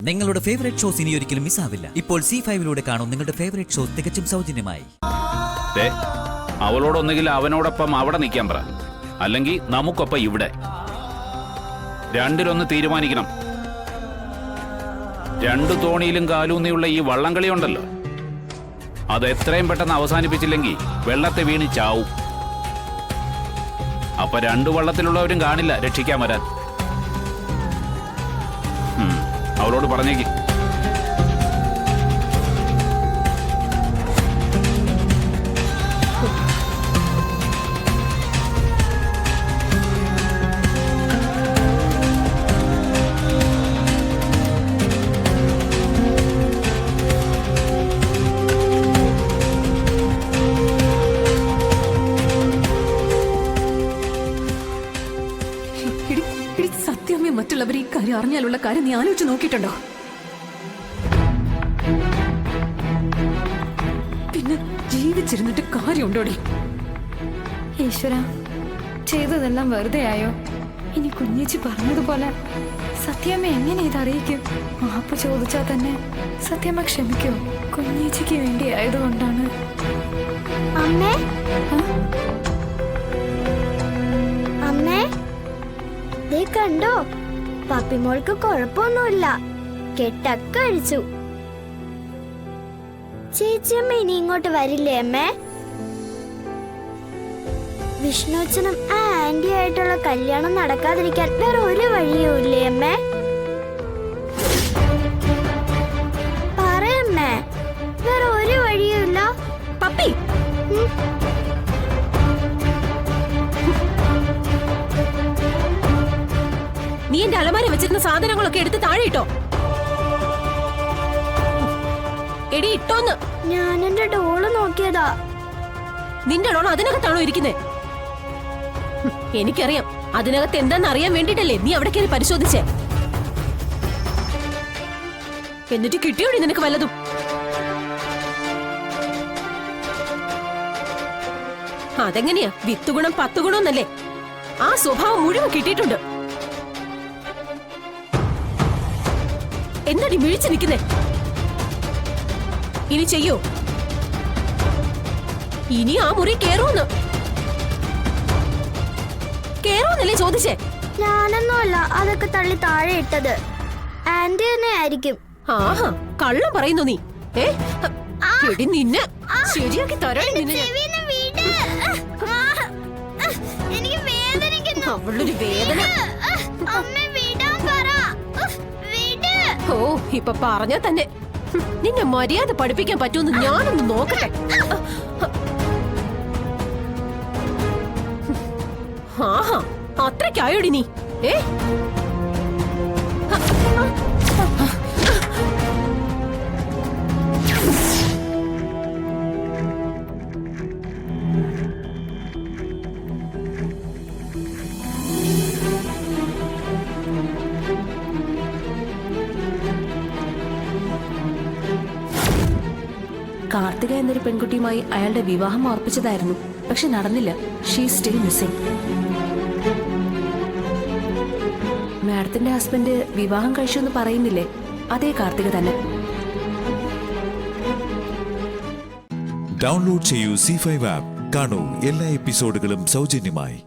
നിങ്ങളുടെ favourite shows ഇനി ഒരിക്കലും മിസ്സാവില്ല. ഇപ്പോൾ C5 കാണും നിങ്ങളുടെ ഫേവറേറ്റ് ഷോസ് തികച്ചും സൗജന്യമായി. അവളോടൊന്നുകിൽ അവനോടൊപ്പം അവിടെ നിൽക്കാൻ പറ, അല്ലെങ്കിൽ നമുക്കൊപ്പം ഇവിടെ. രണ്ടിലൊന്ന് തീരുമാനിക്കണം. രണ്ടു തോണിയിലും കാലൂന്നിയുള്ള ഈ വള്ളംകളി ഉണ്ടല്ലോ, അത് എത്രയും പെട്ടെന്ന് അവസാനിപ്പിച്ചില്ലെങ്കിൽ വെള്ളത്തെ വീണ് ചാവും. അപ്പൊ രണ്ടു വള്ളത്തിലുള്ളവരും കാണില്ല രക്ഷിക്കാൻ വരാൻ. അവളോട് പറഞ്ഞേക്ക്. സത്യമേ മറ്റുള്ളവർ ഈ കാര്യം അറിഞ്ഞാലുള്ള കാര്യം നീ ആലോചിച്ച് നോക്കിയിട്ടുണ്ടോ? പിന്നെ ജീവിച്ചിരുന്നിട്ട് കാര്യമുണ്ടോടി? ഈശ്വര, ചെയ്തതെല്ലാം വെറുതെ ആയോ? ഇനി കുഞ്ഞേച്ചി പറഞ്ഞതുപോലെ സത്യമ്മ എങ്ങനെ ഇതറിയിക്കും? മാപ്പ് ചോദിച്ചാൽ തന്നെ സത്യമ്മ ക്ഷമിക്കോ? കുഞ്ഞേച്ചിക്ക് വേണ്ടി ആയതുകൊണ്ടാണ്. അമ്മേ അമ്മേ, ദേ കണ്ടോ, പപ്പിമോൾക്ക് കുഴപ്പമൊന്നുമില്ല, കെട്ടൊക്കെ അഴിച്ചു. ചേച്ചിയമ്മ ഇനി ഇങ്ങോട്ട് വരില്ലേ അമ്മേ? വിഷ്ണുച്ചനും ആ ആന്റി ആയിട്ടുള്ള കല്യാണം നടക്കാതിരിക്കാൻ വേറെ ഒരു വഴിയും ഇല്ലേ അമ്മേ? പറയമ്മേ, വേറെ ഒരു വഴിയും ഇല്ല. പപ്പി, നീ എന്റെ അലമാര വെച്ചിരുന്ന സാധനങ്ങളൊക്കെ എടുത്ത് താഴെ ഇട്ടോ. എടി ഇട്ടോന്ന്. ഞാൻ എന്റെ ഡോള് നോക്കിയതാ. നിന്റെ ഡോൾ അതിനകത്താണോ ഇരിക്കുന്നേ? എനിക്കറിയാം, അതിനകത്ത് എന്താന്ന് അറിയാൻ വേണ്ടിട്ടല്ലേ നീ അവിടെ കയറി പരിശോധിച്ചേ. എന്നിട്ട് കിട്ടിയോടി നിനക്ക് വല്ലതും? അതെങ്ങനെയാ? 10 ഗുണം 10 ഗുണം എന്നല്ലേ? ആ സ്വഭാവം മുഴുവൻ കിട്ടിയിട്ടുണ്ട്. എന്താടി മിഴിച്ചു നിൽക്കുന്നേ? ഇനി ചെയ്യോ? ഇനി ആ മുറി കേറൂന്ന് കേറൂന്നല്ലേ ചോദിച്ചേ? ഞാനൊന്നുമല്ല അതൊക്കെ തള്ളി താഴെ ഇട്ടത്, ആന്റി തന്നെ ആയിരിക്കും. ആഹാ, കള്ളം പറയുന്നു നീ. എടി നിന്നെ ശരിയാക്കി തരാൻ നിന്നെ. അവളൊരു വേദന. ഓ, ഇപ്പൊ പറഞ്ഞാ തന്നെ നിന്നെ മര്യാദ പഠിപ്പിക്കാൻ പറ്റുമെന്ന് ഞാനൊന്ന് നോക്കട്ടെ. ആഹാ, അത്രയ്ക്കായോടി നീ? കാർത്തിക എന്നൊരു പെൺകുട്ടിയുമായി അയാളുടെ വിവാഹം ഓർപ്പിച്ചതായിരുന്നു, പക്ഷെ നടന്നില്ല. She still missing. മാഡത്തിന്റെ ഹസ്ബൻഡ് വിവാഹം കഴിച്ചു എന്ന് പറയുന്നില്ലേ? അതേ കാർത്തിക തന്നെ. ഡൗൺലോഡ് ചെയ്യൂ C5 ആപ്പ്. കാണൂ എല്ലാ എപ്പിസോഡുകളും സൗജന്യമായി.